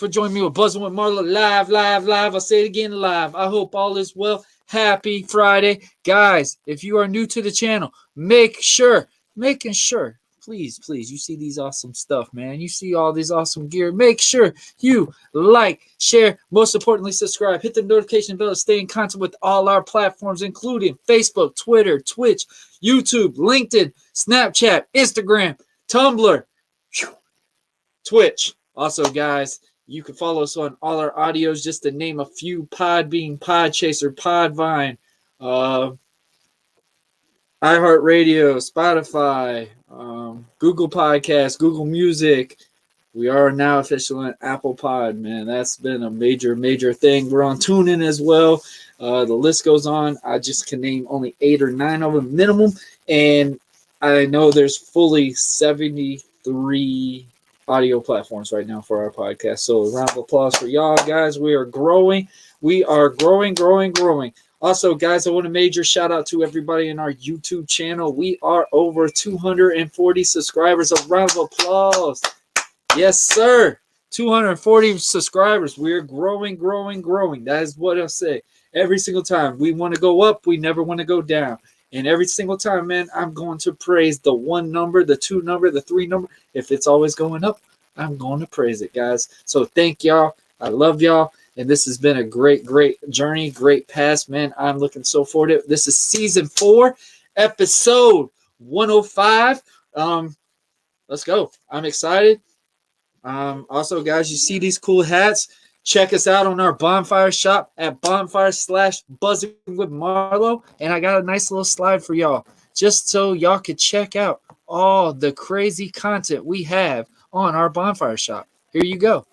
for joining me with Buzzing With Marlowe live. I'll say it again, live. I hope all is well. Happy Friday. Guys, if you are new to the channel, making sure, please, you see these awesome stuff, man. You see all these awesome gear. Make sure you like, share, most importantly, subscribe. Hit the notification bell to stay in contact with all our platforms, including Facebook, Twitter, Twitch, YouTube, LinkedIn, Snapchat, Instagram, Tumblr, Twitch. Also, guys, you can follow us on all our audios, just to name a few: Podbean, Podchaser, Podvine, iHeartRadio, Spotify, Google Podcasts, Google Music. We are now official on Apple Pod, man. That's been a major thing. We're on TuneIn as well. The list goes on. I just can name only 8 or 9 of them minimum, and I know there's fully 73 audio platforms right now for our podcast. So a round of applause for y'all, guys. We are growing. We are growing. Also, guys, I want a major shout out to everybody in our YouTube channel. We are over 240 subscribers. A round of applause. Yes, sir. 240 subscribers. We're growing. That is what I say every single time. We want to go up. We never want to go down. And every single time, man, I'm going to praise the 1 number, the 2 number, the 3 number. If it's always going up, I'm going to praise it, guys. So thank y'all. I love y'all. And this has been a great journey, great pass, man. I'm looking so forward to it. This is season 4, episode 105. Let's go. I'm excited. Also, guys, you see these cool hats? Check us out on our bonfire shop at bonfire/Buzzing With Marlowe. And I got a nice little slide for y'all, just so y'all could check out all the crazy content we have on our bonfire shop. Here you go.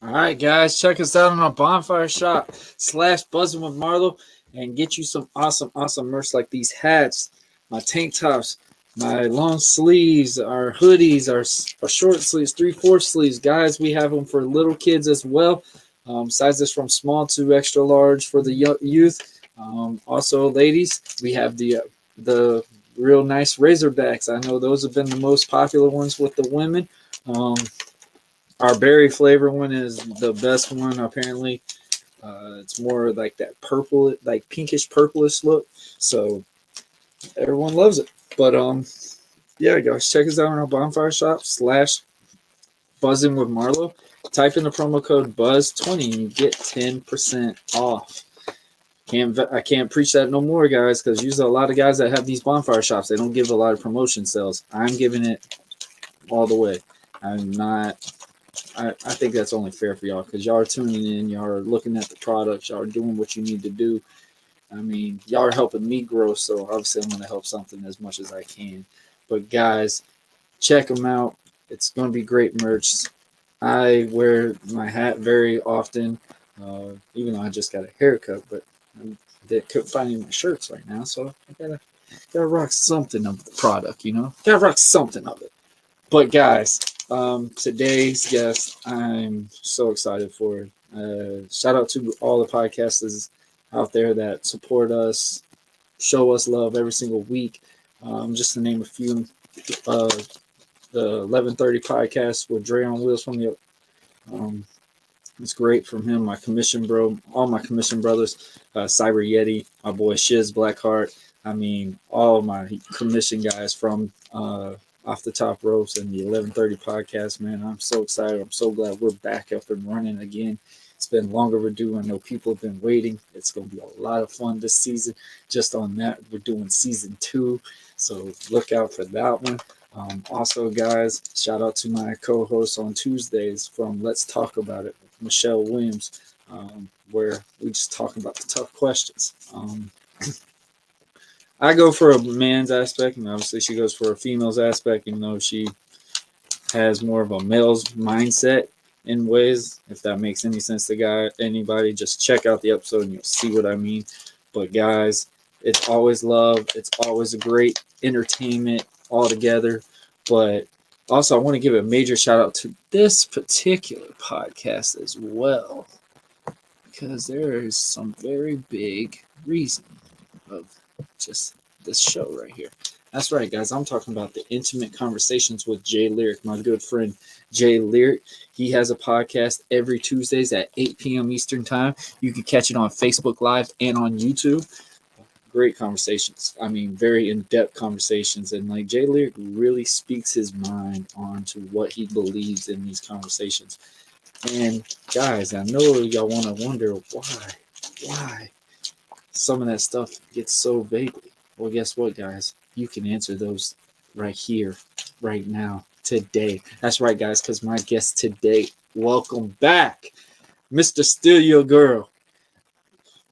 All right, guys, check us out on our bonfire shop /Buzzing With Marlowe and get you some awesome merch like these hats, my tank tops, my long sleeves, our hoodies, our short sleeves, 3/4 sleeves. Guys, we have them for little kids as well. Sizes from small to extra large for the youth. Also, ladies, we have the real nice Razorbacks. I know those have been the most popular ones with the women. Our berry flavor one is the best one, apparently. It's more like that purple, like pinkish purplish look. So everyone loves it. But yeah, guys, check us out on our Bonfire Shop / Buzzing with Marlowe. Type in the promo code BUZZ20 and you get 10% off. I can't preach that no more, guys, because usually a lot of guys that have these bonfire shops, they don't give a lot of promotion sales. I'm giving it all the way. I'm not. I think that's only fair for y'all because y'all are tuning in, y'all are looking at the products, y'all are doing what you need to do. I mean, y'all are helping me grow, so obviously I'm going to help something as much as I can. But guys, check them out. It's going to be great merch. I wear my hat very often, even though I just got a haircut, but I couldn't find any of my shirts right now, so I gotta rock something of the product, you know? Gotta rock something of it. But guys, today's guest, I'm so excited for. Shout out to all the podcasters out there that support us, show us love every single week. Just to name a few, the 11:30 podcast with Dre on Wheels from the it's great from him, my commission bro, all my commission brothers, Cyber Yeti, my boy Shiz Blackheart. I mean, all my commission guys from Off the Top Ropes and the 11:30 podcast, man. I'm so excited. I'm so glad we're back up and running again. It's been long overdue. I know people have been waiting. It's going to be a lot of fun this season. Just on that, we're doing season 2, so look out for that one. Also, guys, shout out to my co-host on Tuesdays from Let's Talk About It with Michelle Williams, where we just talk about the tough questions. I go for a man's aspect, and obviously she goes for a female's aspect, even though she has more of a male's mindset in ways. If that makes any sense to anybody, just check out the episode and you'll see what I mean. But guys, it's always love. It's always a great entertainment all together. But also, I want to give a major shout out to this particular podcast as well, because there is some very big reason of just this show right here. That's right, guys. I'm talking about the Intimate Conversations with JLyrik, my good friend JLyrik. He has a podcast every Tuesdays at 8 p.m. Eastern Time. You can catch it on Facebook Live and on YouTube. Great conversations. I mean, very in-depth conversations. And like JLyrik really speaks his mind on to what he believes in these conversations. And guys, I know y'all want to wonder why some of that stuff gets so vaguely. Well, guess what, guys? You can answer those right here, right now, today. That's right, guys, because my guest today, welcome back, Mr. Still Your Girl,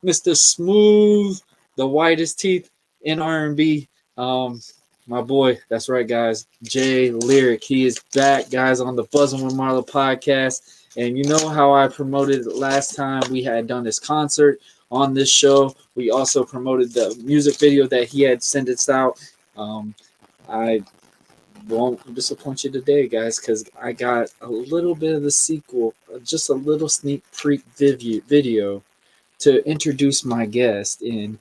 Mr. Smooth, the whitest teeth in R&B. My boy, that's right, guys, JLyrik. He is back, guys, on the Buzzing With Marlowe podcast. And you know how I promoted it last time we had done this concert on this show. We also promoted the music video that he had sent us out. I won't disappoint you today, guys, because I got a little bit of the sequel, just a little sneak peek video to introduce my guest in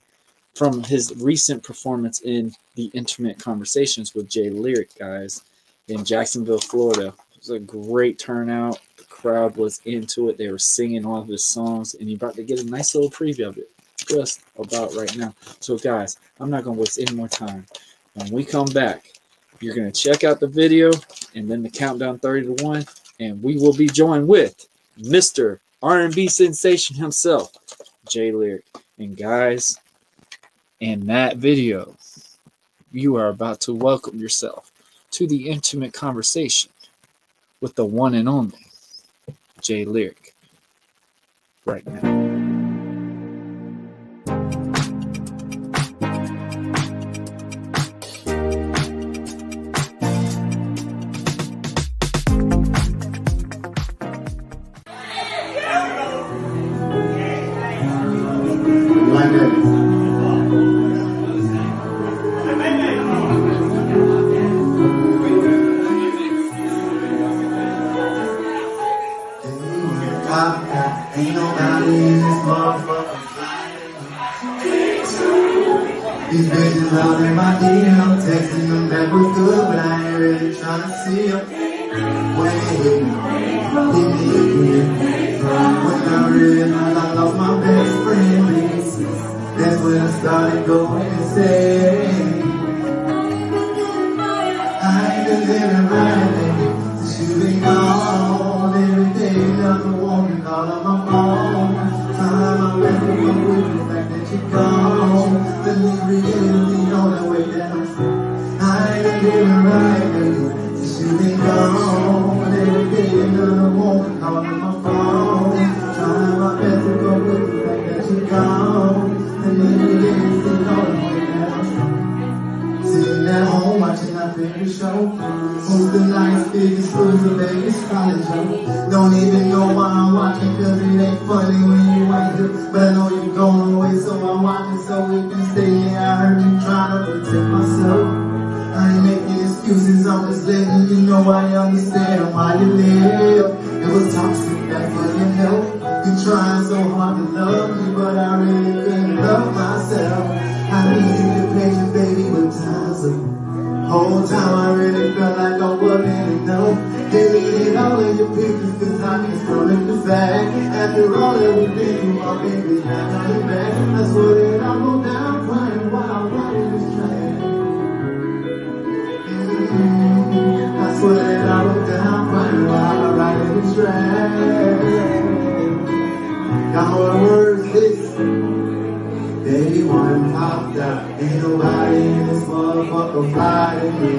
from his recent performance in the Intimate Conversations with JLyrik, guys, in Jacksonville, Florida. It was a great turnout. The crowd was into it. They were singing all of his songs, and you're about to get a nice little preview of it just about right now. So, guys, I'm not going to waste any more time. When we come back, you're going to check out the video and then the countdown 30 to 1, and we will be joined with Mr. R&B sensation himself, JLyrik. And guys, in that video, you are about to welcome yourself to the Intimate Conversation with the one and only JLyrik right now. These bitches all in my DM, texting them back was good, but I ain't really tryna see them. When they hit me again. When I realized I lost my best friend, that's when I started going insane. every show. Who's the nice biggest loser, Vegas college show. Don't even know why I'm watching, cause it ain't funny when you ain't here. But I know you're going away, so I'm watching so we can stay. Yeah, I heard you trying to protect myself. I ain't making excuses, I'm just letting you know I understand why you live. It was toxic back for your help. You're trying so hard to love me, but I really couldn't love myself. I needed your patience, baby, with times of whole time I really felt like I wasn't enough. Deleted all of your pictures, cause I can't stomach the fact. After all that we've been through, my baby's not coming back. I swear that I'll go down crying while I'm writing this track. I swear that I look down crying while I write this track. Got more words this. Day one popped out. Ain't nobody in this motherfucker fly to me.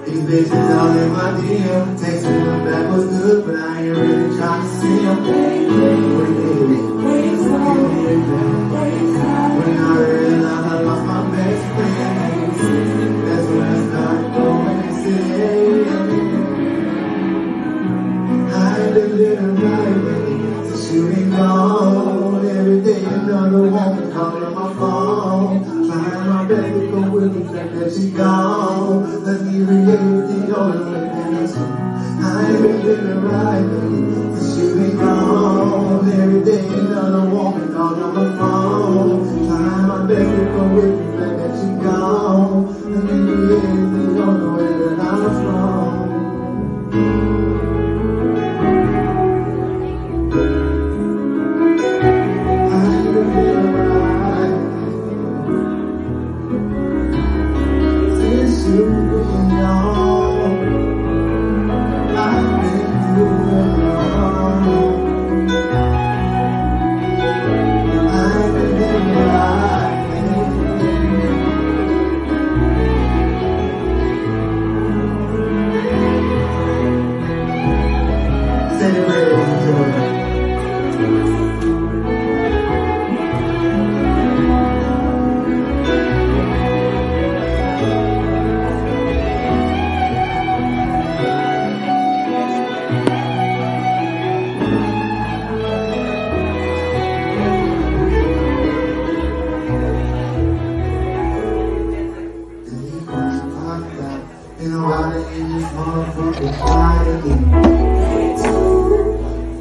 These bitches all in my DM. Texting them back was good, but I ain't really trying to see them. When I realized I lost my best friend, that's when I started going insane. I've been living right since you been gone. Every day another woman calling my phone, trying my best to go with the fact that she gone. Let's be realistic, the only way that it's true. I ain't been living right since you been gone. Every day another woman calling my phone, trying my best to go with the fact that she gone. Let's be realistic, the only way that I was wrong.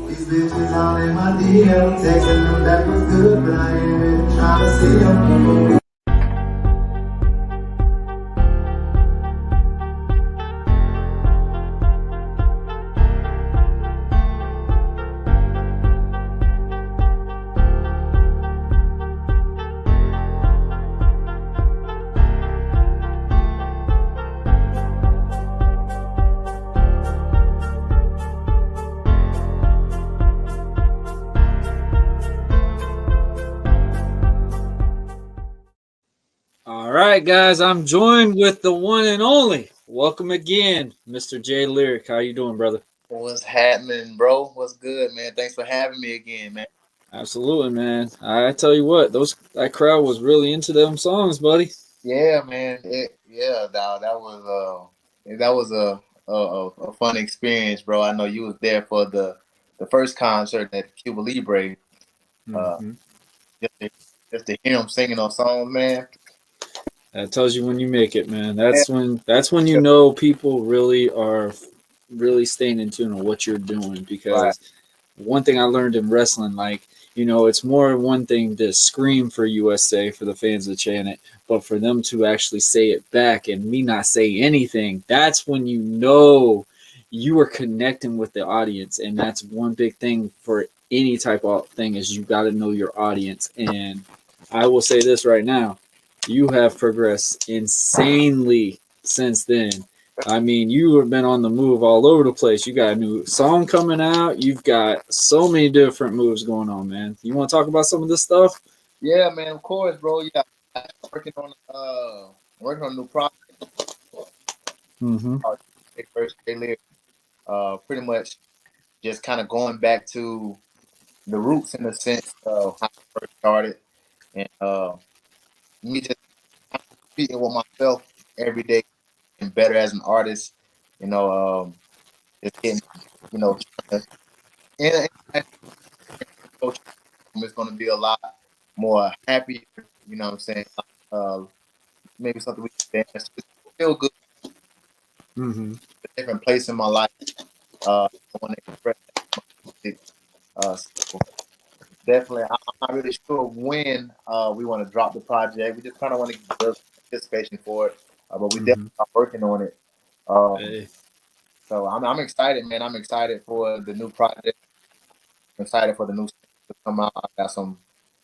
These bitches all in my DM, texting them that was good, but I ain't really trying to see them. All right, guys, I'm joined with the one and only. Welcome again, Mr. JLyrik. How you doing, brother? What's happening, bro? What's good, man? Thanks for having me again, man. Absolutely, man. I tell you what, that crowd was really into them songs, buddy. Yeah, man. Dawg, that was a fun experience, bro. I know you was there for the first concert at Cuba Libre. Mm-hmm. Just to hear him singing those songs, man. That tells you when you make it, man. That's when you know people really are really staying in tune on what you're doing. Because Right. one thing I learned in wrestling, it's more one thing to scream for USA for the fans to chant it, but for them to actually say it back and me not say anything, that's when you know you are connecting with the audience. And that's one big thing for any type of thing is you got to know your audience. And I will say this right now. You have progressed insanely since then. I mean, you have been on the move all over the place. You got a new song coming out. You've got so many different moves going on, man. You want to talk about some of this stuff? Yeah, man. Of course, bro. Yeah, I'm working on a new project. Mm-hmm. First JLyrik. Pretty much just kind of going back to the roots in the sense of how I first started, and me just competing with myself every day getting better as an artist. You know, just getting, you know, and it's going to be a lot more happier. You know what I'm saying? Uh, Maybe something we can dance. Just feel good. Mm-hmm. A different place in my life. I want to express my music. So definitely, I'm not really sure when we want to drop the project. We just kind of want to build anticipation for it, but we definitely Mm-hmm. are working on it. Um, Hey. so I'm excited, man. I'm excited for the new project. I'm excited for the new stuff to come out. I got some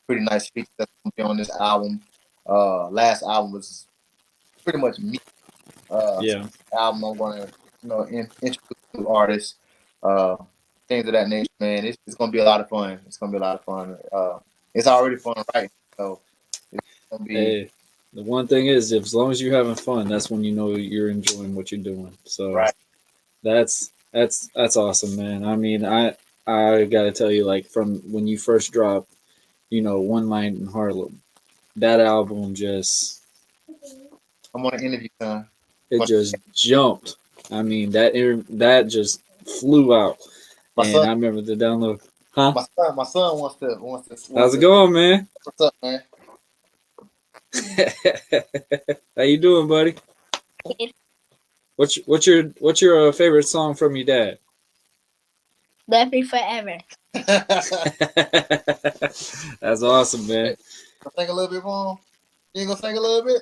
pretty nice features that's gonna be on this album. Last album was pretty much me. Yeah. Album I'm gonna, introduce new artists, uh, things of that nature, man. It's gonna be a lot of fun. It's gonna be a lot of fun. It's already fun, right? So it's gonna be Hey. The one thing is, if as long as you're having fun, that's when you know you're enjoying what you're doing. So right. that's awesome, man. I mean, I gotta tell you, like from when you first dropped, One Night in Harlem, that album just I'm on an interview, son. it just jumped. I mean, that just flew out, My and son, I remember the download. Huh? my son wants How's it to. going, man? What's up, man? How you doing, buddy? What's your favorite song from your dad? Love me forever. That's awesome, man. Hey, gonna sing a little bit for him. You ain't gonna sing a little bit?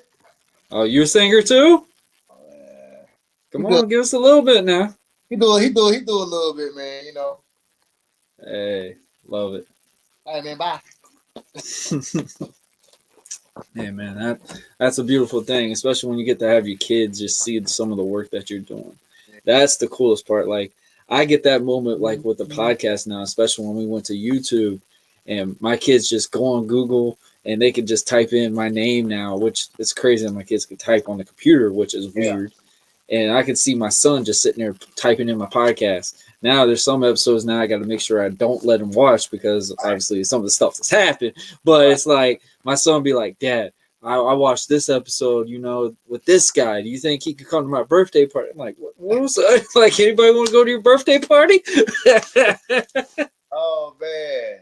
Oh, you a singer too? Yeah. He Come do. on, give us a little bit now. He do a little bit, man. You know. Hey, love it. Hey, man, bye. Hey, man, that's a beautiful thing, especially when you get to have your kids just see some of the work that you're doing. That's the coolest part. Like I get that moment like with the podcast now, especially when we went to YouTube and my kids just go on Google and they can just type in my name now, which is crazy that my kids can type on the computer, which is Yeah. weird. And I can see my son just sitting there typing in my podcast. Now there's some episodes now I got to make sure I don't let him watch because obviously some of the stuff that's happened. But it's like my son be like, "Dad, I watched this episode, with this guy. Do you think he could come to my birthday party?" I'm like, "What was that? Like anybody want to go to your birthday party?" Oh man,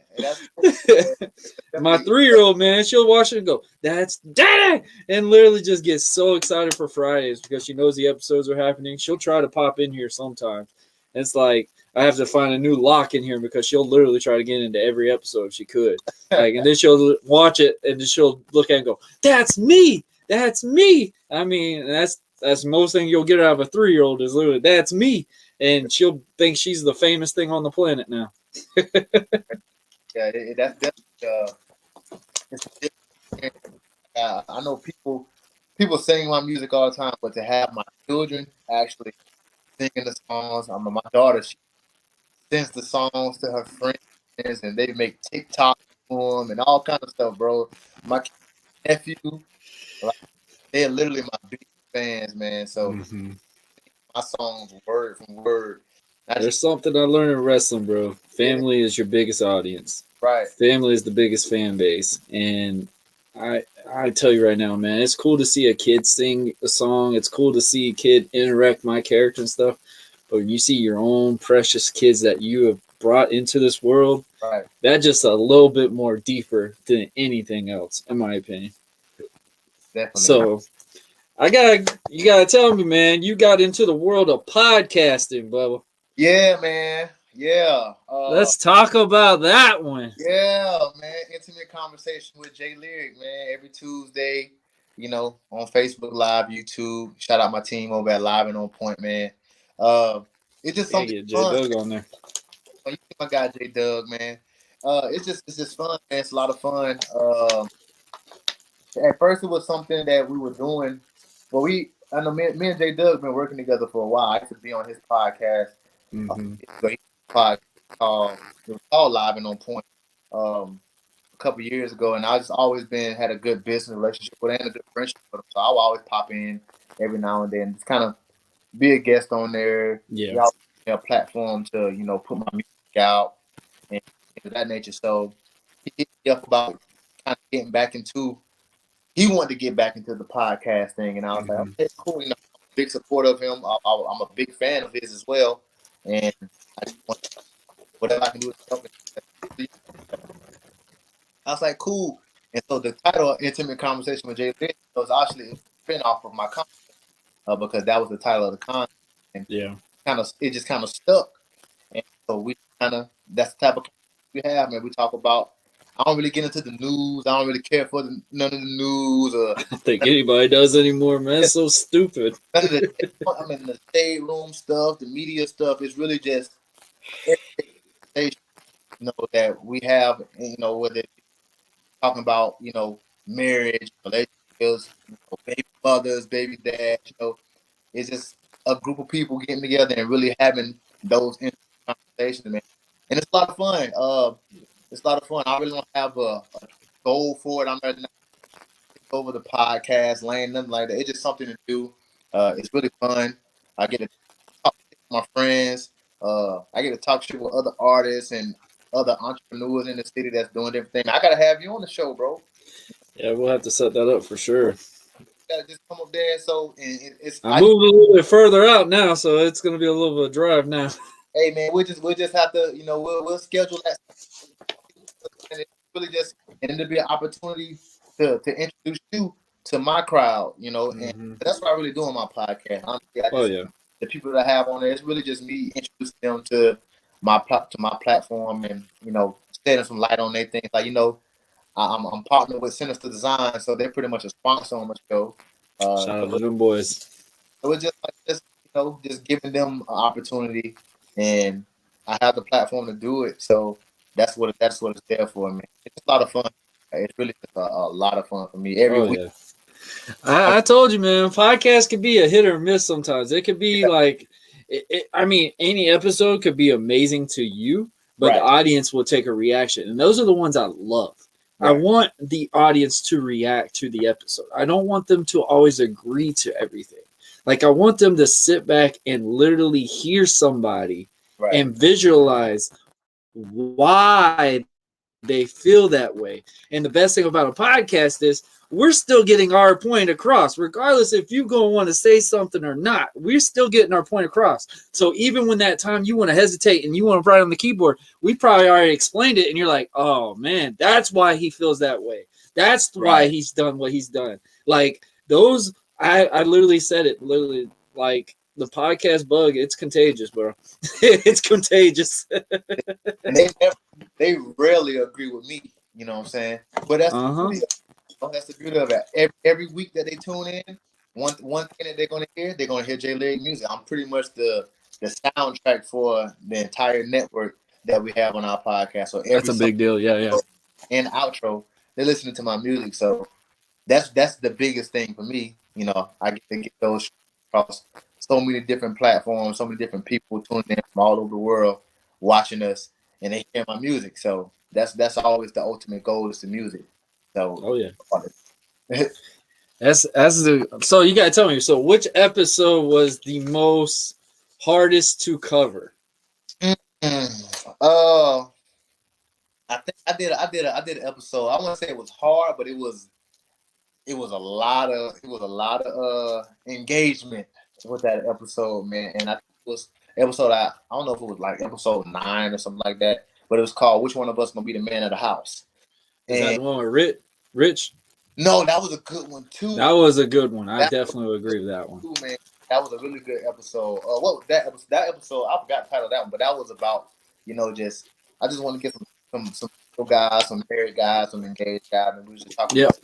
and My 3-year-old, man, she'll watch it and go, "That's daddy," and literally just gets so excited for Fridays because she knows the episodes are happening. She'll try to pop in here sometimes. It's like I have to find a new lock in here because she'll literally try to get into every episode if she could. Like, and then she'll watch it and then she'll look at it and go, "That's me. That's me." I mean, that's most thing you'll get out of a 3-year-old is literally, "That's me," and she'll think she's the famous thing on the planet now. yeah, that's it's different. I know people sing my music all the time, but to have my children actually singing the songs, I mean, my daughter, she sends the songs to her friends, and they make TikTok for them and all kind of stuff, bro. My nephew, like, they're literally my big fans, man. So Mm-hmm. my songs word from word. Not just There's something I learned in wrestling, bro. yeah, Family is your biggest audience. right. Family is the biggest fan base, and I tell you right now, man, it's cool to see a kid sing a song. It's cool to see a kid interact my character and stuff. But when you see your own precious kids that you have brought into this world, Right. that's just a little bit more deeper than anything else, in my opinion. Definitely. So you gotta tell me, man, you got into the world of podcasting, Bubba. Yeah, man. Yeah. Let's talk about that one. Yeah, man. Intimate conversation with JLyrik, man. Every Tuesday, on Facebook Live, YouTube. Shout out my team over at Live and On Point, man. It's just Gotta something get J fun. Doug on there. You see my guy J Doug, man. It's just fun, man. It's a lot of fun. At first, it was something that we were doing. Well, I know me and J Doug been working together for a while. I used to be on his podcast. Mm-hmm. So he podcast called it was called Live and On Point. A couple years ago, and I just always had a good business relationship with him and a good friendship with him. So I will always pop in every now and then, just kind of be a guest on there. Yeah. He always give me a platform to put my music out and things of that nature. So he hit me up about kind of getting back into he wanted to get back into the podcast thing, and I was like, okay, cool. You know, I'm a big supporter of him. I'm a big fan of his as well, and I just want whatever I can do to help him. I was like, cool. And so the title, Intimate Conversation with JLyrik, was actually a spin-off of my content because that was the title of the content. And it just kind of stuck. And so that's the type of we have, man. We talk about, I don't really get into the news. I don't really care for none of the news. I don't think anybody does anymore, man. It's so stupid. I mean, the shade room stuff, the media stuff, it's really just everything, you know, that we have, you know, whether it's talking about, you know, marriage, relationships, you know, baby mothers, baby dads, you know, it's just a group of people getting together and really having those conversations, man. And it's a lot of fun. It's a lot of fun. I really don't have a goal for it. I'm ready to take over the podcast lane, nothing like that. It's just something to do. It's really fun. I get to talk to my friends. I get to talk shit with other artists and other entrepreneurs in the city that's doing everything. I gotta have you on the show, bro. Yeah, we'll have to set that up for sure. You gotta just come up there. So I'm moving a little bit further out now, so it's gonna be a little bit of a drive now. Hey man, we'll just have to, you know, we'll schedule that. And it's really just, and it'll be an opportunity to introduce you to my crowd, you know, and that's what I really do on my podcast. Honestly, the people that I have on there, it's really just me introducing them to my platform, and you know, shedding some light on their things. Like, you know, I'm partnered with Sinister Design, so they're pretty much a sponsor on my show. Shout out to them boys. So it's just like this, you know, just giving them an opportunity, and I have the platform to do it. So that's what it's there for, man. It's a lot of fun. It's really a lot of fun for me every week. Yeah. I told you, man, podcasts could be a hit or miss sometimes. It could be like, I mean, any episode could be amazing to you, but the audience will take a reaction. And those are the ones I love. I want the audience to react to the episode. I don't want them to always agree to everything. Like, I want them to sit back and literally hear somebody and visualize why they feel that way. And the best thing about a podcast is we're still getting our point across, regardless if you go want to say something or not. We're still getting our point across. So even when that time you want to hesitate and you want to write on the keyboard, we probably already explained it, and you're like, oh man, that's why he feels that way. That's why he's done what he's done. Like those, I literally said it, literally, like the podcast bug, it's contagious, bro. It's contagious. And they rarely agree with me, you know what I'm saying? But that's that's the beauty of it. Every week that they tune in, one thing that they're gonna hear JLyrik music. I'm pretty much the soundtrack for the entire network that we have on our podcast. So that's a big deal, and outro, they're listening to my music. So that's the biggest thing for me. You know, I get to get those across so many different platforms, so many different people tuning in from all over the world, watching us, and they hear my music. So that's always the ultimate goal, is the music. So so you gotta tell me. So which episode was the most hardest to cover? I think I did an episode. I wouldn't say it was hard, but it was a lot of engagement with that episode, man. And I think it was episode, I don't know if it was like episode 9 or something like that, but it was called "Which One of Us Gonna Be the Man of the House?" Is that the one with Rich? No, that was a good one too. That was a good one. I definitely would agree with that one. Too, man. That was a really good episode. What that episode? I forgot the title of that one, but that was about, you know, I just want to get some guys, some married guys, some engaged guys, and we were just talking about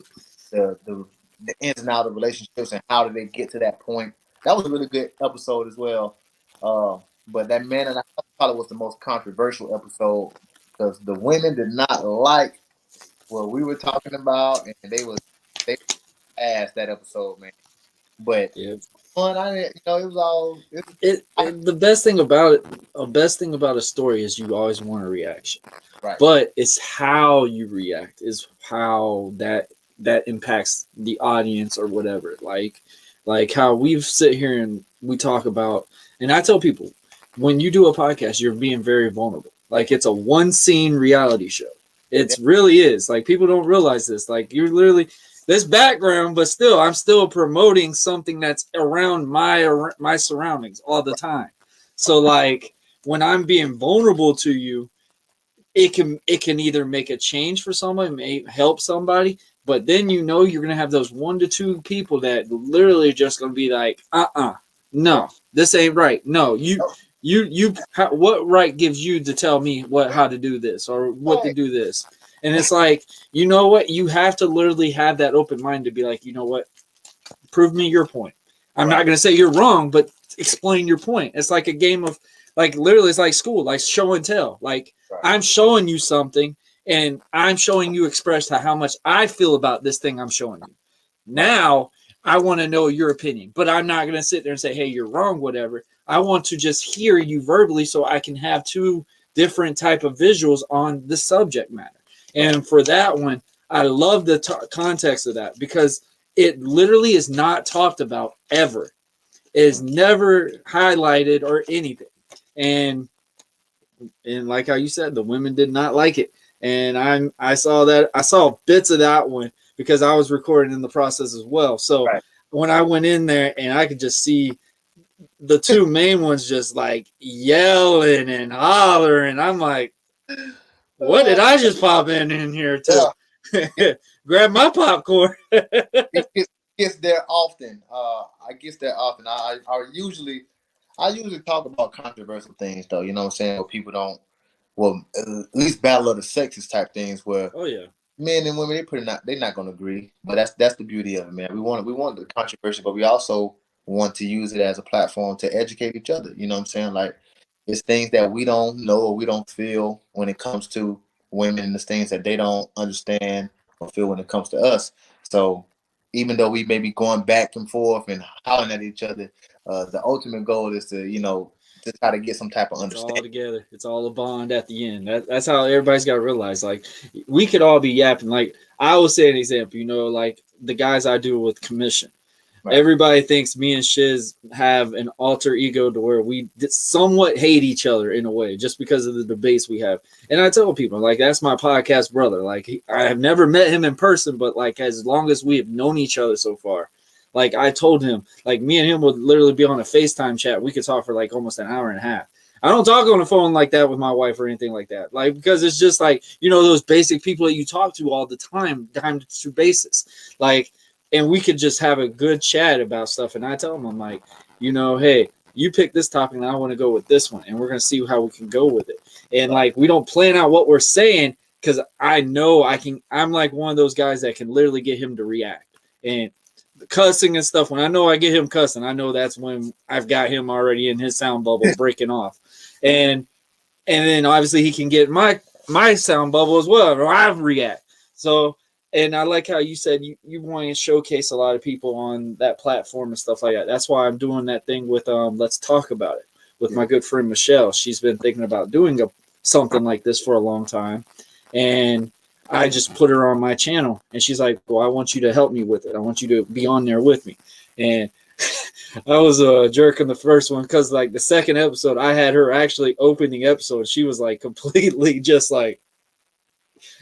the ins and outs of relationships and how did they get to that point. That was a really good episode as well. But that Man and I probably was the most controversial episode because the women did not like what we were talking about, and they asked that episode, man. But fun, it was all. The best thing about a story is you always want a reaction, right? But it's how you react is how that impacts the audience or whatever. Like how we sit here and we talk about, and I tell people, when you do a podcast, you're being very vulnerable. Like it's a one scene reality show. It really is. Like people don't realize this. Like you're literally, this background, but still, I'm still promoting something that's around my surroundings all the time. So like when I'm being vulnerable to you, it can either make a change for someone, may help somebody, but then you're gonna have those 1 to 2 people that literally just gonna be like, no, this ain't right. No, what right gives you to tell me how to do this or what to do this? And it's like, you know what? You have to literally have that open mind to be like, you know what? Prove me your point. I'm not gonna say you're wrong, but explain your point. It's like a game of like literally it's like school, like show and tell. Like I'm showing you something and I'm showing you express how much I feel about this thing I'm showing you. Now I want to know your opinion, but I'm not going to sit there and say, hey, you're wrong, whatever. I want to just hear you verbally so I can have 2 different type of visuals on the subject matter. And for that one, I love the context of that because it literally is not talked about ever. It is never highlighted or anything. And like how you said, the women did not like it. And I saw bits of that one because I was recording in the process as well. So when I went in there and I could just see the 2 main ones just like yelling and hollering, I'm like, what did I just pop in here to? Grab my popcorn. It gets there often. I get there often. I usually talk about controversial things though. You know what I'm saying? Where people don't. Well, at least battle of the sexes type things where men and women they're not going to agree. But that's the beauty of it, man. We want the controversy, but we also want to use it as a platform to educate each other. You know what I'm saying? Like it's things that we don't know or we don't feel when it comes to women, and the things that they don't understand or feel when it comes to us. So even though we may be going back and forth and hollering at each other, the ultimate goal is to to try to get some type of understanding. It's all together. It's all a bond at the end. That's how everybody's got to realize. Like we could all be yapping. Like I will say an example. Like the guys I do with commission. Right. Everybody thinks me and Shiz have an alter ego to where we somewhat hate each other in a way just because of the debates we have. And I tell people, like, that's my podcast brother. Like, I have never met him in person, but, like, as long as we have known each other so far, like, I told him, like, me and him would literally be on a FaceTime chat. We could talk for, like, almost an hour and a half. I don't talk on the phone like that with my wife or anything like that. Like, because it's just, like, those basic people that you talk to all the time to basis. Like, and we could just have a good chat about stuff. And I tell them, I'm like, hey, you pick this topic and I want to go with this one. And we're going to see how we can go with it. And like, we don't plan out what we're saying because I know I'm like one of those guys that can literally get him to react. And the cussing and stuff, when I know I get him cussing, I know that's when I've got him already in his sound bubble breaking off. And then obviously he can get my sound bubble as well, or I react. So, and I like how you said you want to showcase a lot of people on that platform and stuff like that. That's why I'm doing that thing with Let's Talk About It with my good friend Michelle. She's been thinking about doing something like this for a long time. And I just put her on my channel. And she's like, well, I want you to help me with it. I want you to be on there with me. And I was a jerk in the first one because, like, the second episode, I had her actually open the episode. She was, like, completely just like,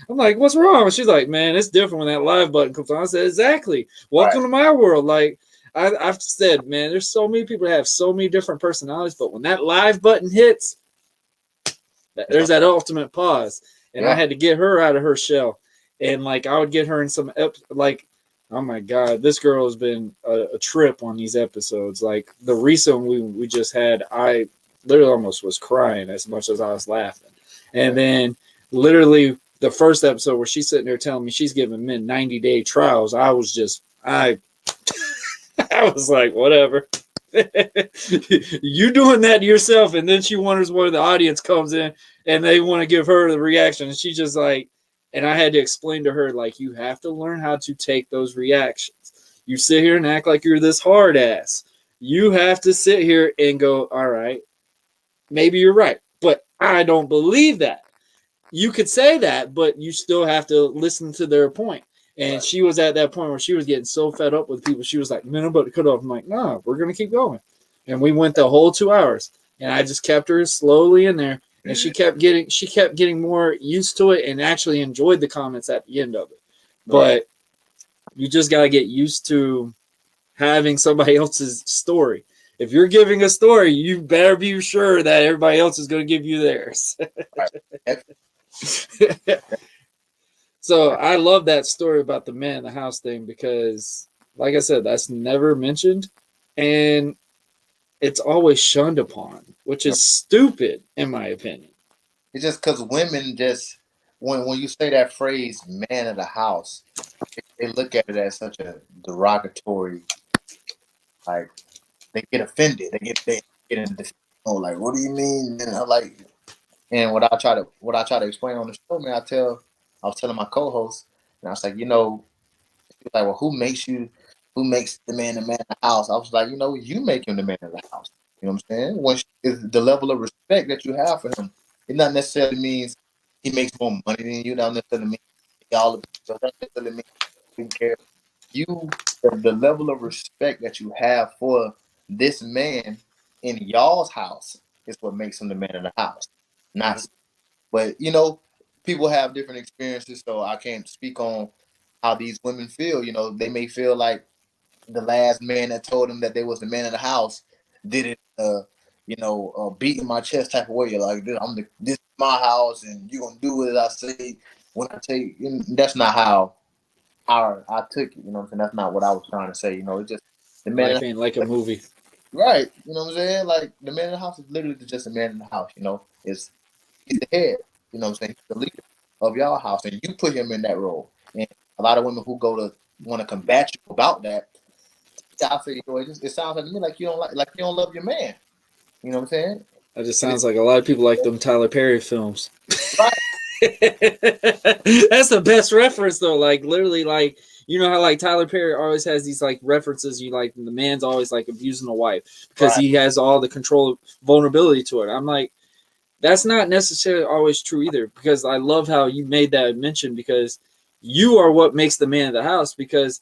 I'm like, what's wrong? She's like, man, it's different when that live button comes on. I said, exactly. Welcome to my world. Like, I've said, man, there's so many people that have so many different personalities, but when that live button hits, there's that ultimate pause. And I had to get her out of her shell. And, like, I would get her in some, like, oh, my God, this girl has been a trip on these episodes. Like, the recent we just had, I literally almost was crying as much as I was laughing. And then, literally, the first episode where she's sitting there telling me she's giving men 90-day trials, I was just, I was like, whatever. You doing that to yourself. And then she wonders where the audience comes in and they want to give her the reaction. And she just like, and I had to explain to her, like, you have to learn how to take those reactions. You sit here and act like you're this hard ass. You have to sit here and go, all right, maybe you're right, but I don't believe that. You could say that, but you still have to listen to their point. And she was at that point where she was getting so fed up with people. She was like, man, I'm about to cut off. I'm like, no, we're going to keep going. And we went the whole 2 hours. And I just kept her slowly in there. And she kept getting more used to it and actually enjoyed the comments at the end of it. But, You just got to get used to having somebody else's story. If you're giving a story, you better be sure that everybody else is going to give you theirs. So I love that story about the man in the house thing because, like I said, that's never mentioned. And it's always shunned upon, which is stupid, in my opinion. It's just because women just, when you say that phrase, man of the house, they look at it as such a derogatory, like, they get offended. They get in this, oh, like, what do you mean? And I'm like, and what I try to explain on the show, man, I was telling my co-host, and I was like, he was like, well, who makes the man of the house? I was like, you make him the man of the house. You know what I'm saying? Is the level of respect that you have for him. It not necessarily means he makes more money than you. Not necessarily means all the people. That necessarily means you care. The level of respect that you have for this man in y'all's house is what makes him the man of the house. Not, but people have different experiences, so I can't speak on how these women feel. They may feel like the last man that told them that they was the man of the house did it, beating my chest type of way. Like, this is my house, and you gonna do what I say when I tell you. That's not how I took it. You know what I'm saying? That's not what I was trying to say. It's just the man. Life ain't like a movie, right? You know what I'm saying? Like, the man in the house is literally just a man in the house. He's the head. You know what I'm saying? He's the leader of y'all house, and you put him in that role. And a lot of women who want to combat you about that, I say, it sounds like to me like you don't love your man. You know what I'm saying? That just sounds like a lot of people like them Tyler Perry films. Right. That's the best reference though. Like, literally, like, how like Tyler Perry always has these like references. The man's always like abusing the wife because he has all the control, vulnerability to it. I'm like, that's not necessarily always true either, because I love how you made that mention, because you are what makes the man of the house, because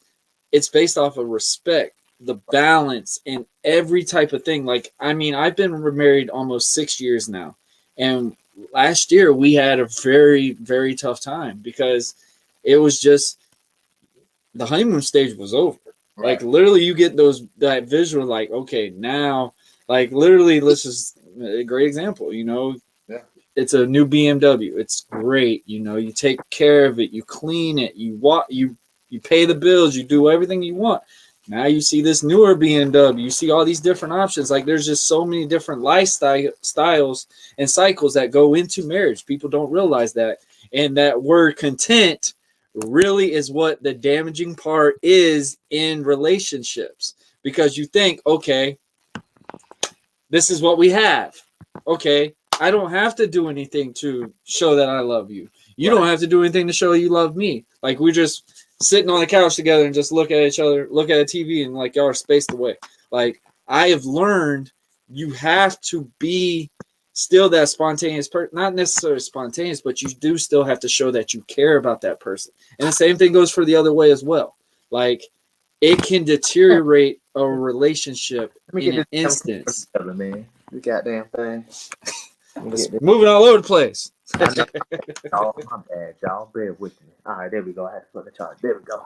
it's based off of respect, the balance, and every type of thing. Like, I mean, I've been married almost 6 years now, and last year we had a very, very tough time because it was just the honeymoon stage was over. Right. Like, literally, you get that visual, like, okay, now, like, literally, let's just a great example, It's a new BMW. It's great. You take care of it, you clean it, you pay the bills, you do everything you want. Now you see this newer BMW, you see all these different options. Like, there's just so many different styles and cycles that go into marriage. People don't realize that. And that word content really is what the damaging part is in relationships, because you think, okay, this is what we have. Okay, I don't have to do anything to show that I love you. You don't have to do anything to show you love me. Like, we're just sitting on the couch together and just look at each other, look at a TV, and like, y'all are spaced away. Like, I have learned you have to be still that spontaneous person, not necessarily spontaneous, but you do still have to show that you care about that person. And the same thing goes for the other way as well. Like, it can deteriorate a relationship in an instance. Man, you goddamn thing. Moving all over the place. Oh, my bad, y'all. Bear with me. All right, there we go. I had to put the chart. There we go.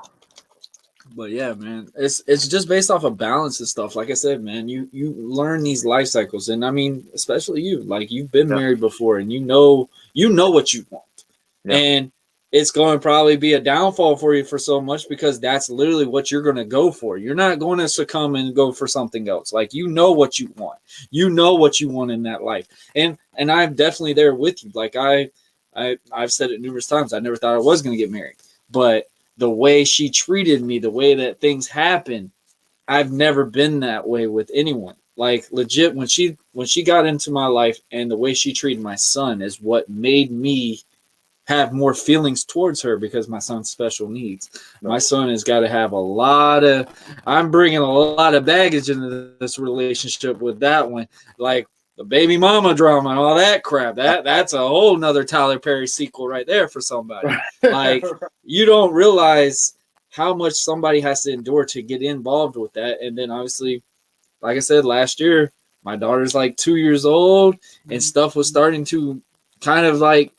But yeah, man, it's just based off of balance and stuff. Like I said, man, you learn these life cycles, and I mean, especially you. Like, you've been married before, and you know what you want, and it's going to probably be a downfall for you for so much, because that's literally what you're going to go for. You're not going to succumb and go for something else. Like, you know what you want. You know what you want in that life. And I'm definitely there with you. Like, I've said it numerous times. I never thought I was going to get married. But the way she treated me, the way that things happen, I've never been that way with anyone. Like, legit, when she got into my life, and the way she treated my son is what made me have more feelings towards her, because my son's special needs. My son has got to have I'm bringing a lot of baggage into this relationship with that one. Like, the baby mama drama and all that crap. That's a whole nother Tyler Perry sequel right there for somebody. Like, you don't realize how much somebody has to endure to get involved with that. And then obviously, like I said, last year, my daughter's like 2 years old, and stuff was starting to kind of like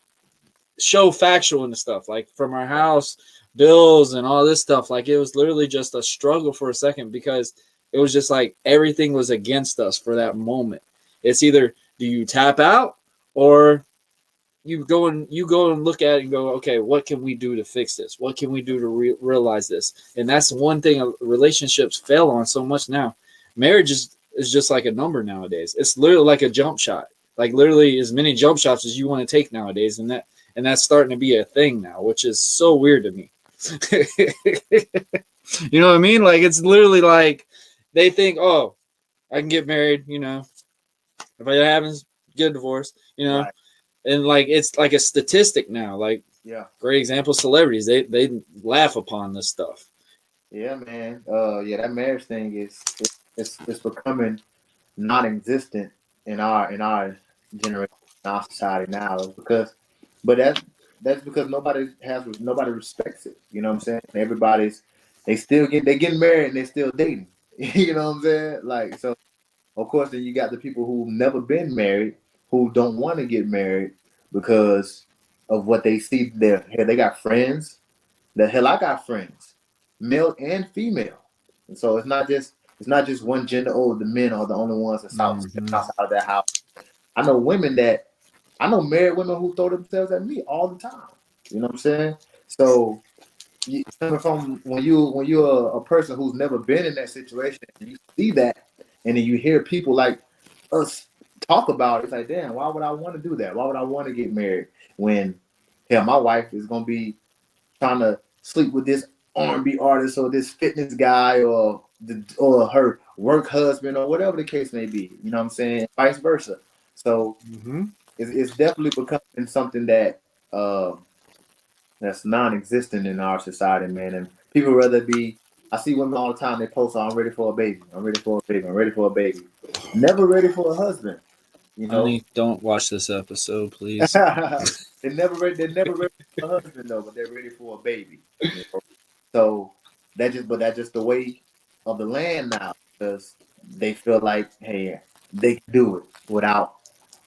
show factual and stuff, like from our house, bills and all this stuff. Like it was literally just a struggle for a second because it was just like everything was against us for that moment. It's either do you tap out or you go and look at it and go, okay, what can we do to fix this? What can we do to realize this? And that's one thing relationships fail on so much now. Marriage is just like a number nowadays. It's literally like a jump shot. Like literally as many jump shots as you want to take nowadays, and that's starting to be a thing now, which is so weird to me. You know what I mean? Like it's literally like they think, oh, I can get married, you know. If it happens, get a divorce, you know. Right. And like it's like a statistic now. Like great example, celebrities, they laugh upon this stuff. Yeah, man. Yeah, that marriage thing is it's becoming non-existent in our generation, in our society now. But that's because nobody respects it. You know what I'm saying? They getting married and they still dating. You know what I'm saying? Like, so of course then you got the people who've never been married who don't want to get married because of what they see there. Hell, they got friends. The hell, I got friends, male and female. And so it's not just one gender. Oh, the men are the only ones that's outside of that house. I know married women who throw themselves at me all the time. You know what I'm saying? So coming from when you're a person who's never been in that situation, and you see that, and then you hear people like us talk about it, it's like, damn, why would I want to do that? Why would I want to get married when, hell, my wife is gonna be trying to sleep with this R&B artist or this fitness guy or her work husband or whatever the case may be. You know what I'm saying? Vice versa. So it's definitely becoming something that that's non-existent in our society, man. And people rather be. I see women all the time. They post, "I'm ready for a baby. I'm ready for a baby. I'm ready for a baby." Never ready for a husband. You know. Honey, don't watch this episode, please. They're never ready for a husband though, but they're ready for a baby. You know? So that's just the way of the land now, because they feel like, hey, they can do it without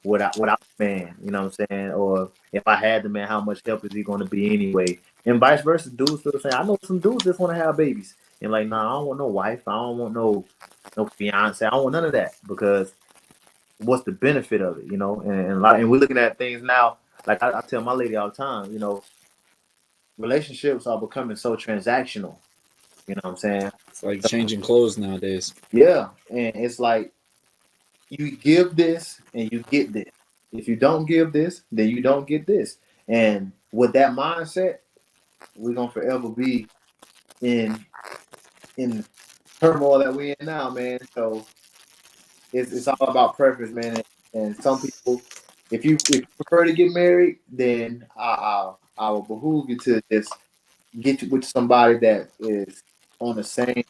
the man. You know what I'm saying? Or if I had the man, how much help is he going to be anyway? And vice versa, dudes feel the same. I know some dudes just want to have babies and like, nah, I don't want no wife. I don't want no fiance. I don't want none of that, because what's the benefit of it? You know, and we're looking at things now. Like I tell my lady all the time, you know, relationships are becoming so transactional. You know what I'm saying? It's like changing clothes nowadays. Yeah, and it's like you give this and you get this. If you don't give this, then you don't get this. And with that mindset, we're gonna forever be in turmoil that we're in now, man. So it's all about preference, man. And some people, if you prefer to get married, then I will behoove you to just get with somebody that is on that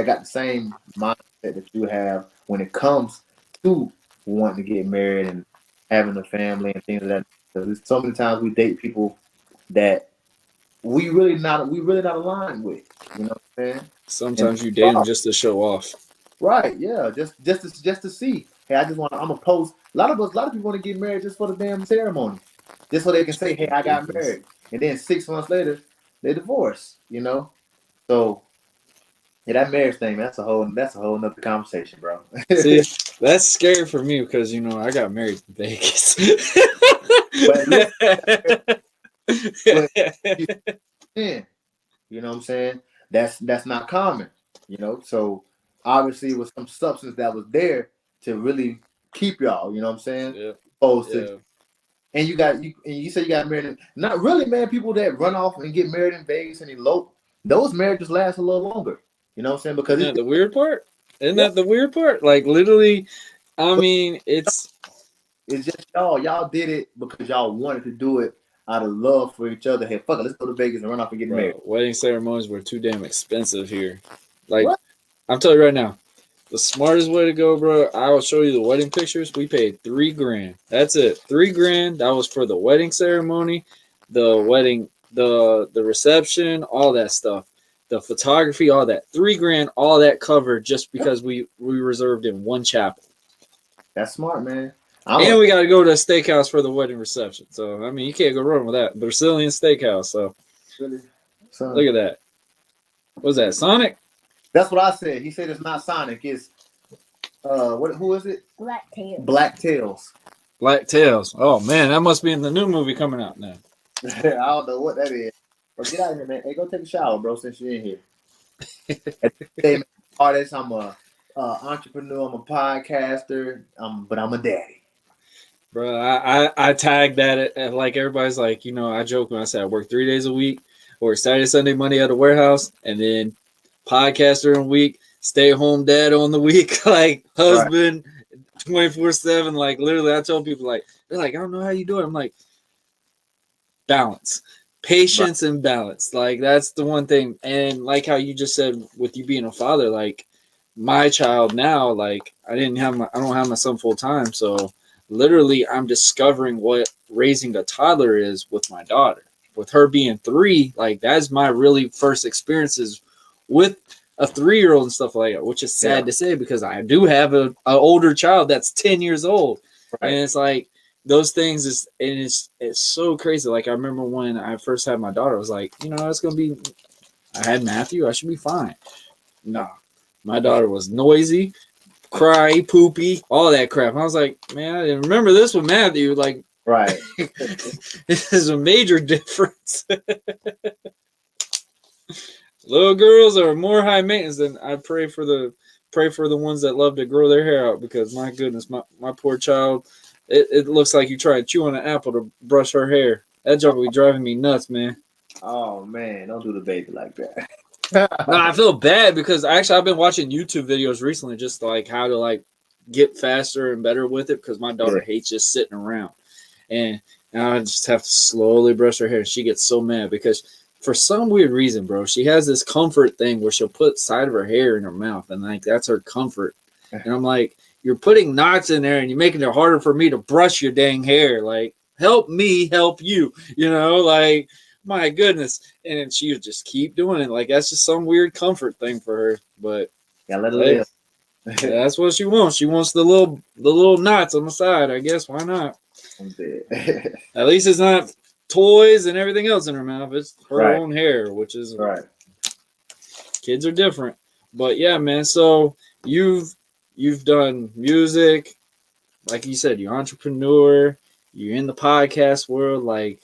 got the same mindset that you have when it comes to wanting to get married and having a family and things like that. Because so many times we date people that we really not aligned with. You know what I'm saying? Sometimes you date them just to show off. Right? Yeah, just to see. Hey, I'm gonna post. A lot of people want to get married just for the damn ceremony, just so they can say, "Hey, I got married," and then 6 months later they divorce. You know, so. Yeah, that marriage thing, that's a whole nother conversation, bro. See, that's scary for me because, you know, I got married in Vegas. You know what I'm saying? That's not common, you know. So obviously it was some substance that was there to really keep y'all, you know what I'm saying? Yeah. To, and you said you got married. Not really, man. People that run off and get married in Vegas and elope, those marriages last a little longer. You know what I'm saying? Because isn't that the weird part? Isn't that the weird part? Like literally, I mean, it's just y'all did it because y'all wanted to do it out of love for each other. Hey, fuck it, let's go to Vegas and run off and get married. Wedding ceremonies were too damn expensive here. Like, what? I'm telling you right now, the smartest way to go, bro. I will show you the wedding pictures. We paid $3,000. That's it, $3,000. That was for the wedding ceremony, the wedding, the reception, all that stuff. The photography, all that, $3,000, all that covered just because we reserved in one chapel. That's smart, man. And we got to go to a steakhouse for the wedding reception. So I mean, you can't go wrong with that. Brazilian steakhouse. So really, son. Look at that. What's that? Sonic? That's what I said. He said it's not Sonic. It's who is it? Black tail. Black Tails. Black Tails. Oh man, that must be in the new movie coming out now. I don't know what that is. Bro, get out of here, man. Hey, go take a shower, bro, since you're in here. Hey, man, artist, I'm a entrepreneur, I'm a podcaster, but I'm a daddy. Bro, I tagged that at like everybody's like, I joke when I say I work 3 days a week, or Saturday, Sunday, Monday at a warehouse, and then podcaster in a week, stay home dad on the week, like husband 24/7. Like literally, I tell people like they're like, I don't know how you do it. I'm like, balance, patience, and balance. Like that's the one thing. And like how you just said with you being a father, like my child now, like I don't have my son full time, so literally I'm discovering what raising a toddler is with my daughter. With her being 3, like that's my really first experiences with a 3-year-old and stuff like that, which is sad to say because I do have an older child that's 10 years old. Right. And it's like those things it's so crazy. Like I remember when I first had my daughter, I was like, it's gonna be, I had Matthew, I should be fine. No, my daughter was noisy, cry, poopy, all that crap. I was like, man, I didn't remember this with Matthew. Like, right. This is a major difference. Little girls are more high maintenance than I pray for the ones that love to grow their hair out, because my goodness, my poor child, it looks like you try to chew on an apple to brush her hair. That joke will be driving me nuts, man. Oh man, don't do the baby like that. No, I feel bad because actually I've been watching YouTube videos recently, just like how to like get faster and better with it, because my daughter hates just sitting around, and I just have to slowly brush her hair. She gets so mad because for some weird reason, bro, she has this comfort thing where she'll put side of her hair in her mouth, and like that's her comfort. And I'm like, you're putting knots in there and you're making it harder for me to brush your dang hair. Like, help me help you, like, my goodness. And she would just keep doing it. Like, that's just some weird comfort thing for her. But yeah, let her live. That's what she wants. She wants the little knots on the side, I guess. Why not? I'm dead. At least it's not toys and everything else in her mouth. It's her own hair, which is right. Kids are different. But yeah, man, so you've done music, like you said, you're an entrepreneur, you're in the podcast world. Like,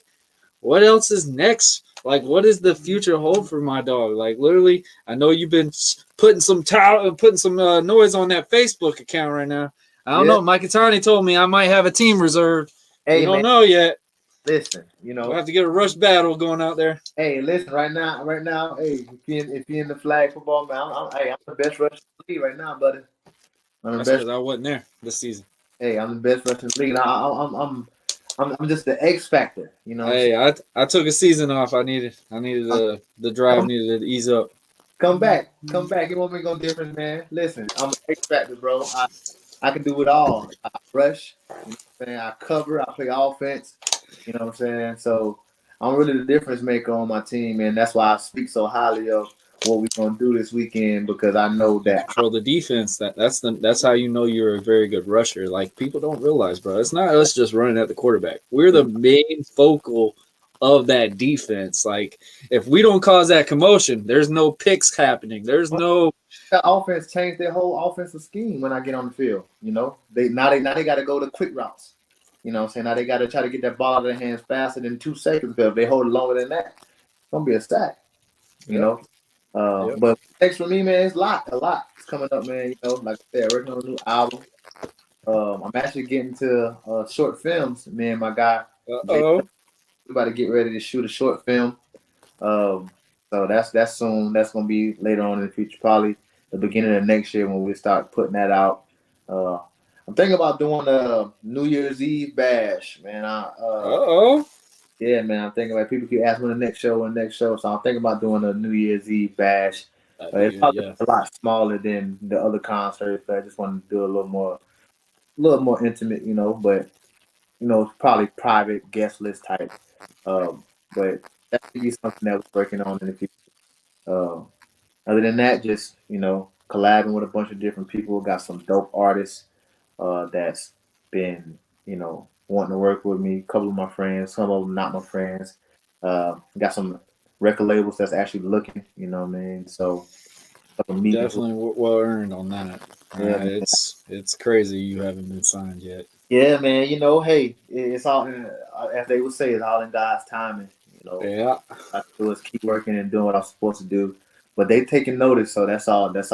what else is next? Like, what does the future hold for my dog? Like, literally, I know you've been putting some noise on that Facebook account right now. I don't know. Mike Itani told me I might have a team reserved. Hey, we don't know yet. Listen, we'll have to get a rush battle going out there. Hey, listen, right now, hey, if you're in the flag football, man, I'm the best rusher in the league right now, buddy. That's because I wasn't there this season. Hey, I'm the best rusher in the league. I'm just the X factor, Hey, I took a season off. I needed the drive needed to ease up. Come back. It won't make no difference, man. Listen, I'm an X factor, bro. I can do it all. I rush, I cover, I play offense. You know what I'm saying? So I'm really the difference maker on my team, and that's why I speak so highly of what we're gonna do this weekend, because I know that control the defense. That's how you know you're a very good rusher. Like, people don't realize, bro. It's not us just running at the quarterback. We're the main focal of that defense. Like, if we don't cause that commotion, there's no picks happening. There's no. The offense changed their whole offensive scheme when I get on the field. They got to go to quick routes. You know what I'm saying? Now they got to try to get that ball out of their hands faster than 2 seconds, because if they hold it longer than that, it's going to be a sack, But next for me, man, it's a lot. It's coming up, man. Like I said, working on a new album. I'm actually getting to short films. Me and my guy, we're about to get ready to shoot a short film. So that's soon. That's going to be later on in the future, probably the beginning of next year when we start putting that out. I'm thinking about doing a New Year's Eve bash, man. Yeah, man. I'm thinking about, people keep asking when the next show. So I'm thinking about doing a New Year's Eve bash. It's probably a lot smaller than the other concerts, but I just want to do a little more intimate, but probably private guest list type. But that could be something that we're working on in the future. Other than that, just collabing with a bunch of different people. Got some dope artists that's been wanting to work with me. A couple of my friends, some of them not my friends. Got some record labels that's actually looking. You know what I mean? So Definitely well earned on that. Yeah, man. It's crazy you haven't been signed yet. Yeah, man. You know, hey, it's all as they would say, it's all in God's timing. You know, Yeah. I do is keep working and doing what I'm supposed to do. But they taking notice, so that's all. That's all.